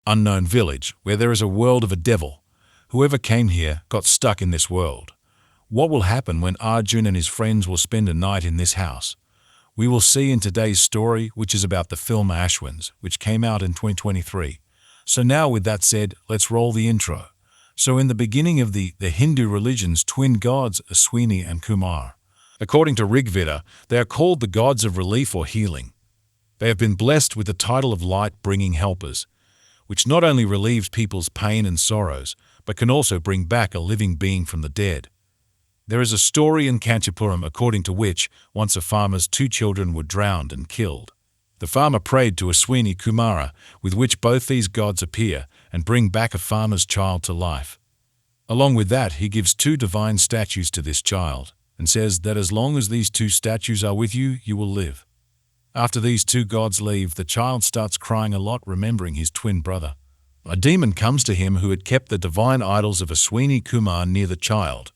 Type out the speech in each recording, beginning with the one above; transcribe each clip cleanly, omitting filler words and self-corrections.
unknown village where there is a world of a devil. Whoever came here got stuck in this world. What will happen when Arjun and his friends will spend a night in this house? We will see in today's story, which is about the film Ashwins, which came out in 2023. So now with that said, let's roll the intro. So in the beginning of the Hindu religion's twin gods, Aswini and Kumar. According to Rig Veda, they are called the gods of relief or healing. They have been blessed with the title of light-bringing helpers, which not only relieves people's pain and sorrows, but can also bring back a living being from the dead. There is a story in Kanchipuram according to which once a farmer's 2 children were drowned and killed. The farmer prayed to Aswini Kumara, with which both these gods appear and bring back a farmer's child to life. Along with that, he gives 2 divine statues to this child and says that as long as these 2 statues are with you, you will live. After these 2 gods leave, the child starts crying a lot, remembering his twin brother. A demon comes to him who had kept the divine idols of Aswini Kumar near the child.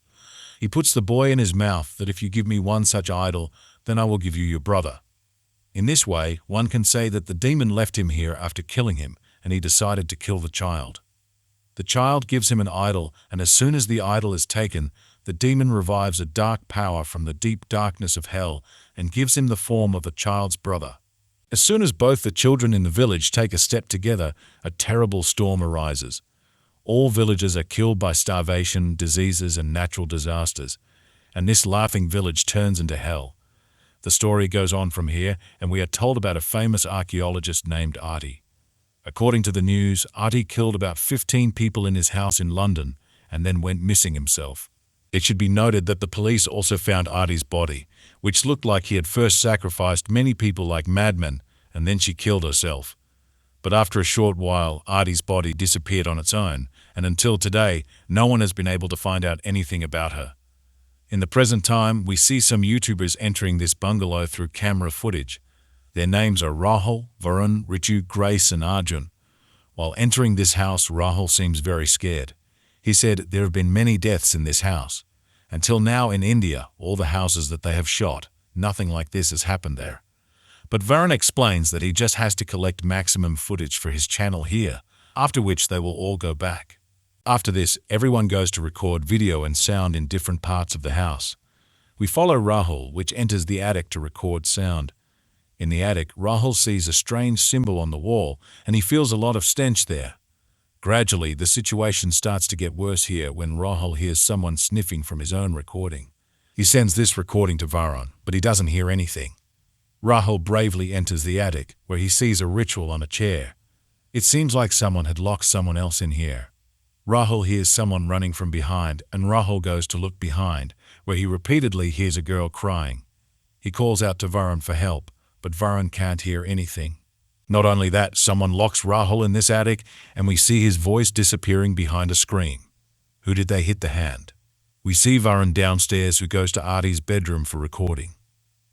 He puts the boy in his mouth that if you give me one such idol, then I will give you your brother. In this way, one can say that the demon left him here after killing him, and he decided to kill the child. The child gives him an idol, and as soon as the idol is taken, the demon revives a dark power from the deep darkness of hell and gives him the form of the child's brother. As soon as both the children in the village take a step together, a terrible storm arises. All villagers are killed by starvation, diseases, and natural disasters, and this laughing village turns into hell. The story goes on from here, and we are told about a famous archaeologist named Arti. According to the news, Arti killed about 15 people in his house in London and then went missing himself. It should be noted that the police also found Arti's body, which looked like he had first sacrificed many people like madmen, and then she killed herself. But after a short while, Arti's body disappeared on its own, and until today, no one has been able to find out anything about her. In the present time, we see some YouTubers entering this bungalow through camera footage. Their names are Rahul, Varun, Ritu, Grace, and Arjun. While entering this house, Rahul seems very scared. He said, "There have been many deaths in this house. Until now in India, all the houses that they have shot, nothing like this has happened there." But Varun explains that he just has to collect maximum footage for his channel here, after which they will all go back. After this, everyone goes to record video and sound in different parts of the house. We follow Rahul, which enters the attic to record sound. In the attic, Rahul sees a strange symbol on the wall, and he feels a lot of stench there. Gradually, the situation starts to get worse here when Rahul hears someone sniffing from his own recording. He sends this recording to Varun, but he doesn't hear anything. Rahul bravely enters the attic, where he sees a ritual on a chair. It seems like someone had locked someone else in here. Rahul hears someone running from behind, and Rahul goes to look behind, where he repeatedly hears a girl crying. He calls out to Varun for help, but Varun can't hear anything. Not only that, someone locks Rahul in this attic, and we see his voice disappearing behind a screen. Who did they hit the hand? We see Varun downstairs, who goes to Arti's bedroom for recording.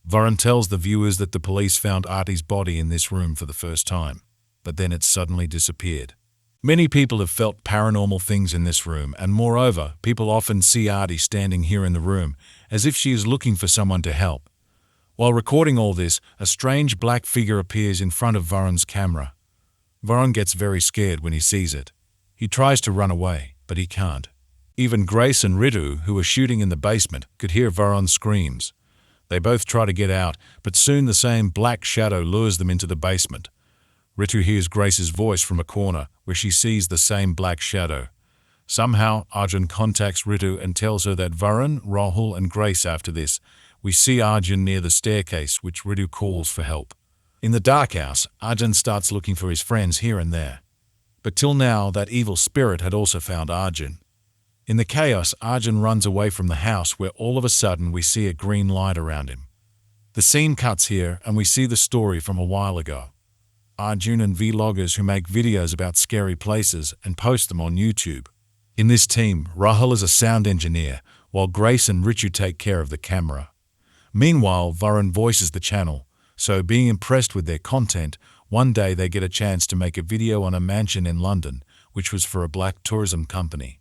Varun tells the viewers that the police found Arti's body in this room for the first time, but then it suddenly disappeared. Many people have felt paranormal things in this room, and moreover, people often see Arti standing here in the room as if she is looking for someone to help. While recording all this, a strange black figure appears in front of Varun's camera. Varun gets very scared when he sees it. He tries to run away, but he can't. Even Grace and Ritu, who were shooting in the basement, could hear Varun's screams. They both try to get out, but soon the same black shadow lures them into the basement. Ritu hears Grace's voice from a corner, where she sees the same black shadow. Somehow, Arjun contacts Ritu and tells her that Varun, Rahul, and Grace after this. We see Arjun near the staircase, which Ritu calls for help. In the dark house, Arjun starts looking for his friends here and there. But till now, that evil spirit had also found Arjun. In the chaos, Arjun runs away from the house, where all of a sudden we see a green light around him. The scene cuts here, and we see the story from a while ago. Arjun and vloggers who make videos about scary places and post them on YouTube. In this team, Rahul is a sound engineer, while Grace and Ritu take care of the camera. Meanwhile, Varun voices the channel, so being impressed with their content, one day they get a chance to make a video on a mansion in London, which was for a black tourism company.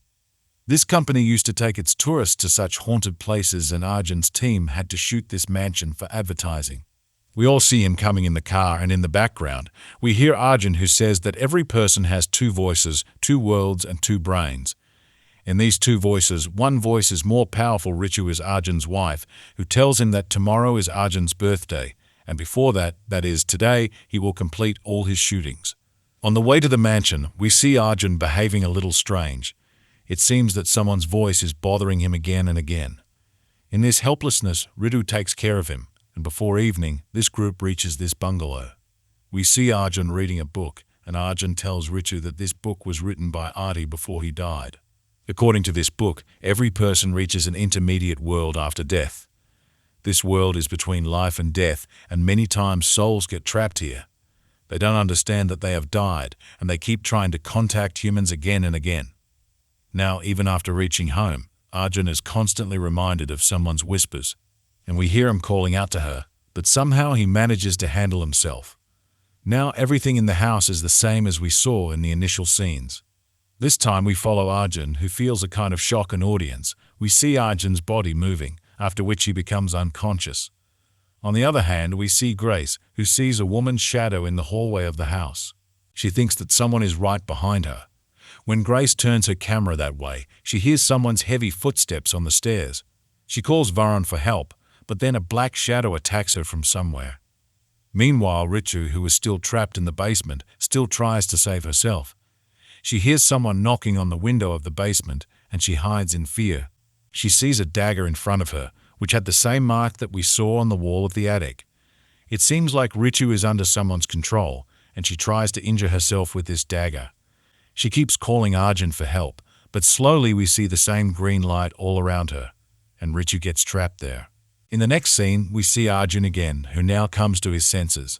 This company used to take its tourists to such haunted places, and Arjun's team had to shoot this mansion for advertising. We all see him coming in the car, and in the background, we hear Arjun, who says that every person has two voices, two worlds, and two brains. In these two voices, one voice is more powerful. Ritu is Arjun's wife, who tells him that tomorrow is Arjun's birthday, and before that, that is today, he will complete all his shootings. On the way to the mansion, we see Arjun behaving a little strange. It seems that someone's voice is bothering him again and again. In this helplessness, Ritu takes care of him, and before evening, this group reaches this bungalow. We see Arjun reading a book, and Arjun tells Ritu that this book was written by Arti before he died. According to this book, every person reaches an intermediate world after death. This world is between life and death, and many times souls get trapped here. They don't understand that they have died, and they keep trying to contact humans again and again. Now, even after reaching home, Arjun is constantly reminded of someone's whispers, and we hear him calling out to her, but somehow he manages to handle himself. Now everything in the house is the same as we saw in the initial scenes. This time we follow Arjun, who feels a kind of shock in audience. We see Arjun's body moving, after which he becomes unconscious. On the other hand, we see Grace, who sees a woman's shadow in the hallway of the house. She thinks that someone is right behind her. When Grace turns her camera that way, she hears someone's heavy footsteps on the stairs. She calls Varun for help, but then a black shadow attacks her from somewhere. Meanwhile, Ritu, who is still trapped in the basement, still tries to save herself. She hears someone knocking on the window of the basement, and she hides in fear. She sees a dagger in front of her, which had the same mark that we saw on the wall of the attic. It seems like Ritu is under someone's control, and she tries to injure herself with this dagger. She keeps calling Arjun for help, but slowly we see the same green light all around her, and Ritu gets trapped there. In the next scene, we see Arjun again, who now comes to his senses.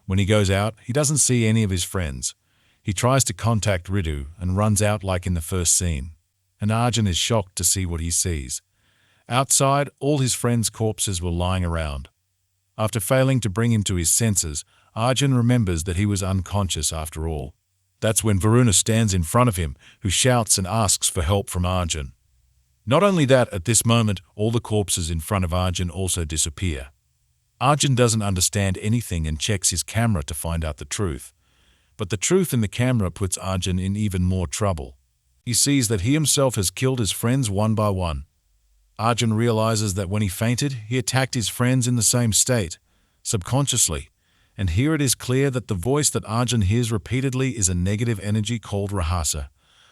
When he goes out, he doesn't see any of his friends. He tries to contact Ritu and runs out like in the first scene, and Arjun is shocked to see what he sees. Outside, all his friends' corpses were lying around. After failing to bring him to his senses, Arjun remembers that he was unconscious after all. That's when Varuna stands in front of him, who shouts and asks for help from Arjun. Not only that, at this moment, all the corpses in front of Arjun also disappear. Arjun doesn't understand anything and checks his camera to find out the truth. But the truth in the camera puts Arjun in even more trouble. He sees that he himself has killed his friends one by one. Arjun realizes that when he fainted, he attacked his friends in the same state, subconsciously. And here it is clear that the voice that Arjun hears repeatedly is a negative energy called Rahasa.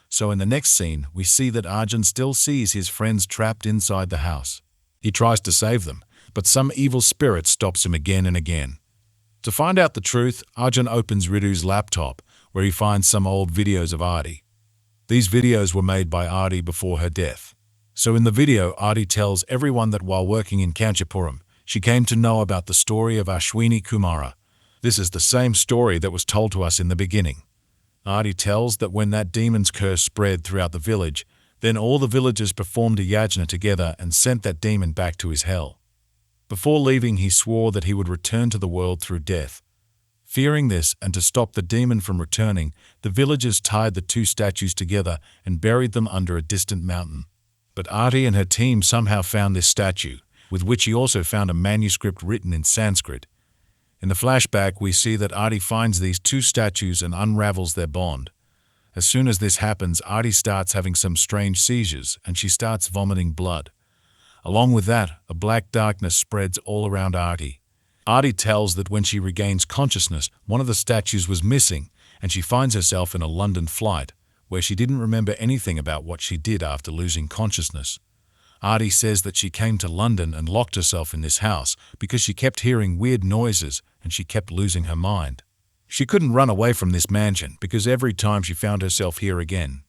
So in the next scene, we see that Arjun still sees his friends trapped inside the house. He tries to save them, but some evil spirit stops him again and again. To find out the truth, Arjun opens Ritu's laptop, where he finds some old videos of Arti. These videos were made by Arti before her death. So in the video, Arti tells everyone that while working in Kanchipuram, she came to know about the story of Ashwini Kumara. This is the same story that was told to us in the beginning. Arti tells that when that demon's curse spread throughout the village, then all the villagers performed a yajna together and sent that demon back to his hell. Before leaving, he swore that he would return to the world through death. Fearing this, and to stop the demon from returning, the villagers tied the two statues together and buried them under a distant mountain. But Arti and her team somehow found this statue, with which he also found a manuscript written in Sanskrit. In the flashback, we see that Arti finds these two statues and unravels their bond. As soon as this happens, Arti starts having some strange seizures, and she starts vomiting blood. Along with that, a black darkness spreads all around Arti. Arti tells that when she regains consciousness, one of the statues was missing, and she finds herself in a London flight, where she didn't remember anything about what she did after losing consciousness. Arti says that she came to London and locked herself in this house because she kept hearing weird noises and she kept losing her mind. She couldn't run away from this mansion because every time she found herself here again.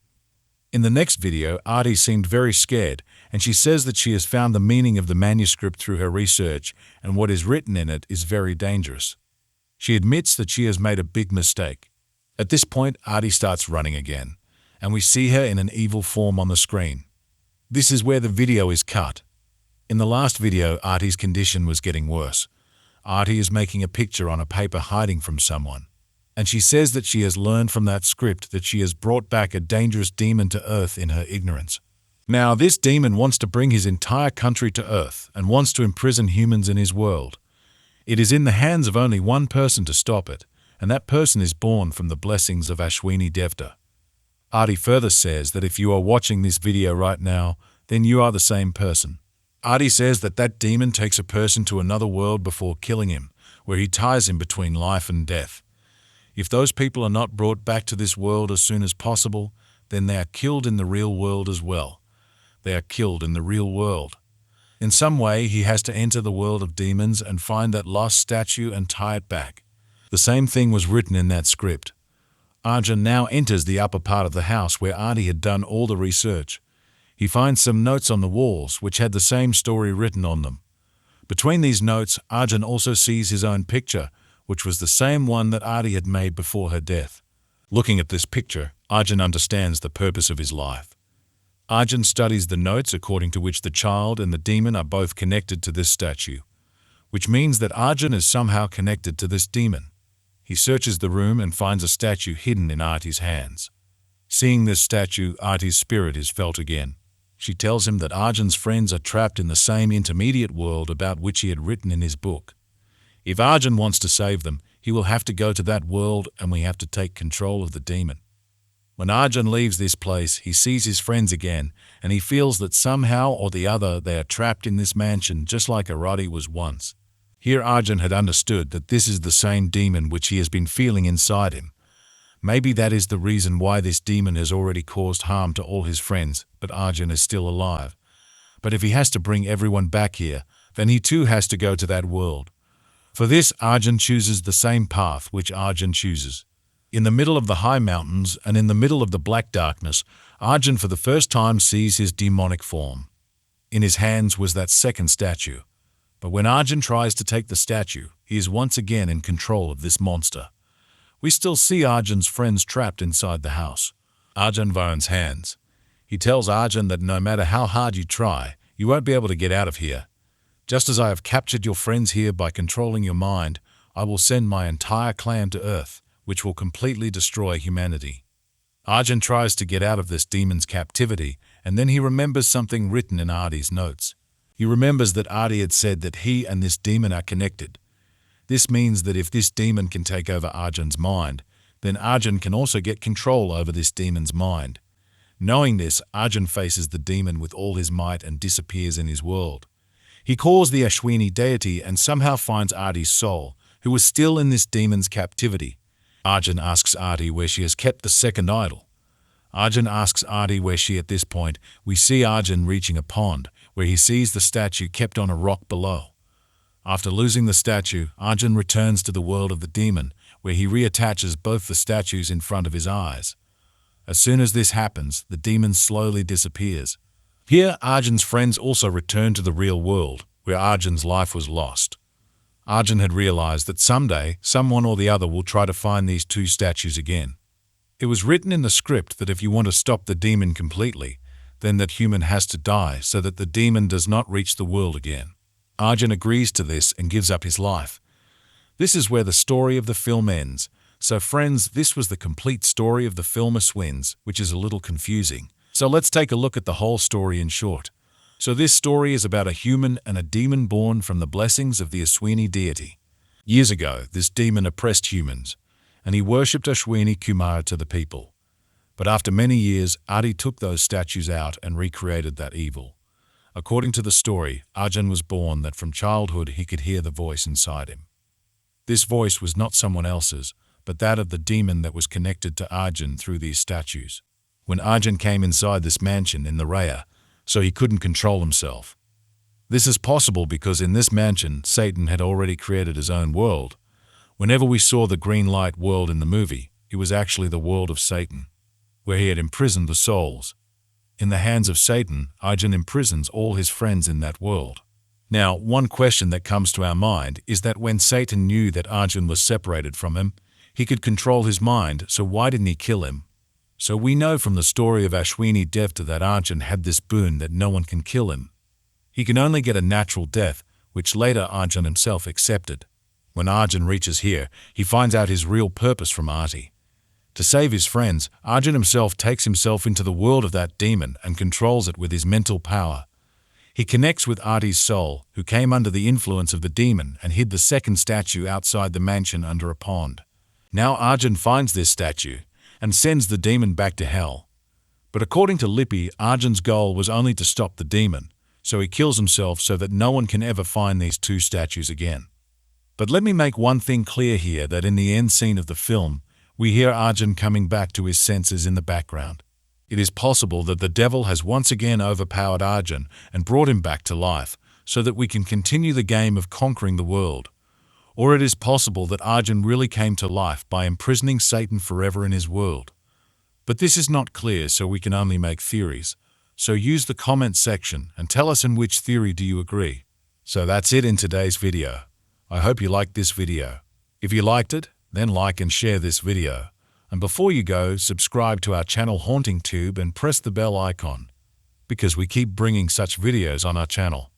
In the next video, Arti seemed very scared, and she says that she has found the meaning of the manuscript through her research, and what is written in it is very dangerous. She admits that she has made a big mistake. At this point, Arti starts running again, and we see her in an evil form on the screen. This is where the video is cut. In the last video, Arti's condition was getting worse. Arti is making a picture on a paper hiding from someone. And she says that she has learned from that script that she has brought back a dangerous demon to Earth in her ignorance. Now, this demon wants to bring his entire country to Earth and wants to imprison humans in his world. It is in the hands of only one person to stop it, and that person is born from the blessings of Ashwini Devta. Arti further says that if you are watching this video right now, then you are the same person. Arti says that that demon takes a person to another world before killing him, where he ties him between life and death. If those people are not brought back to this world as soon as possible, then they are killed in the real world as well. They are killed in the real world. In some way, he has to enter the world of demons and find that lost statue and tie it back. The same thing was written in that script. Arjun now enters the upper part of the house where Arti had done all the research. He finds some notes on the walls which had the same story written on them. Between these notes, Arjun also sees his own picture, which was the same one that Arti had made before her death. Looking at this picture, Arjun understands the purpose of his life. Arjun studies the notes according to which the child and the demon are both connected to this statue, which means that Arjun is somehow connected to this demon. He searches the room and finds a statue hidden in Arti's hands. Seeing this statue, Arti's spirit is felt again. She tells him that Arjun's friends are trapped in the same intermediate world about which he had written in his book. If Arjun wants to save them, he will have to go to that world and we have to take control of the demon. When Arjun leaves this place, he sees his friends again, and he feels that somehow or the other they are trapped in this mansion just like Arati was once. Here Arjun had understood that this is the same demon which he has been feeling inside him. Maybe that is the reason why this demon has already caused harm to all his friends, but Arjun is still alive. But if he has to bring everyone back here, then he too has to go to that world. For this, Arjun chooses the same path which Arjun chooses. In the middle of the high mountains and in the middle of the black darkness, Arjun for the first time sees his demonic form. In his hands was that second statue. But when Arjun tries to take the statue, he is once again in control of this monster. We still see Arjun's friends trapped inside the house. Arjun Varun's hands. He tells Arjun that no matter how hard you try, you won't be able to get out of here. Just as I have captured your friends here by controlling your mind, I will send my entire clan to Earth, which will completely destroy humanity. Arjun tries to get out of this demon's captivity, and then he remembers something written in Arti's notes. He remembers that Arti had said that he and this demon are connected. This means that if this demon can take over Arjun's mind, then Arjun can also get control over this demon's mind. Knowing this, Arjun faces the demon with all his might and disappears in his world. He calls the Ashwini deity and somehow finds Arti's soul, who was still in this demon's captivity. Arjun asks Arti where she has kept the second idol. Arjun asks Arti where she at this point. We see Arjun reaching a pond, where he sees the statue kept on a rock below. After losing the statue, Arjun returns to the world of the demon, where he reattaches both the statues in front of his eyes. As soon as this happens, the demon slowly disappears. Here, Arjun's friends also return to the real world, where Arjun's life was lost. Arjun had realized that someday, someone or the other will try to find these two statues again. It was written in the script that if you want to stop the demon completely, then that human has to die so that the demon does not reach the world again. Arjun agrees to this and gives up his life. This is where the story of the film ends. So friends, this was the complete story of the film Aswins, which is a little confusing. So let's take a look at the whole story in short. So this story is about a human and a demon born from the blessings of the Aswini deity. Years ago, this demon oppressed humans, and he worshipped Ashwini and Kumar to the people. But after many years, Arti took those statues out and recreated that evil. According to the story, Arjun was born that from childhood he could hear the voice inside him. This voice was not someone else's, but that of the demon that was connected to Arjun through these statues. When Arjun came inside this mansion in the Raya, so he couldn't control himself. This is possible because in this mansion, Satan had already created his own world. Whenever we saw the green light world in the movie, it was actually the world of Satan, where he had imprisoned the souls. In the hands of Satan, Arjun imprisons all his friends in that world. Now, one question that comes to our mind is that when Satan knew that Arjun was separated from him, he could control his mind, so why didn't he kill him? So we know from the story of Ashwini Devta that Arjun had this boon that no one can kill him. He can only get a natural death, which later Arjun himself accepted. When Arjun reaches here, he finds out his real purpose from Arti. To save his friends, Arjun himself takes himself into the world of that demon and controls it with his mental power. He connects with Artie's soul, who came under the influence of the demon and hid the second statue outside the mansion under a pond. Now Arjun finds this statue and sends the demon back to hell. But according to Lippy, Arjun's goal was only to stop the demon, so he kills himself so that no one can ever find these two statues again. But let me make one thing clear here, that in the end scene of the film, we hear Arjun coming back to his senses in the background. It is possible that the devil has once again overpowered Arjun and brought him back to life, so that we can continue the game of conquering the world. Or it is possible that Arjun really came to life by imprisoning Satan forever in his world. But this is not clear, so we can only make theories. So use the comment section and tell us in which theory do you agree. So that's it in today's video. I hope you liked this video. If you liked it, then like and share this video. And before you go, subscribe to our channel Haunting Tube and press the bell icon, because we keep bringing such videos on our channel.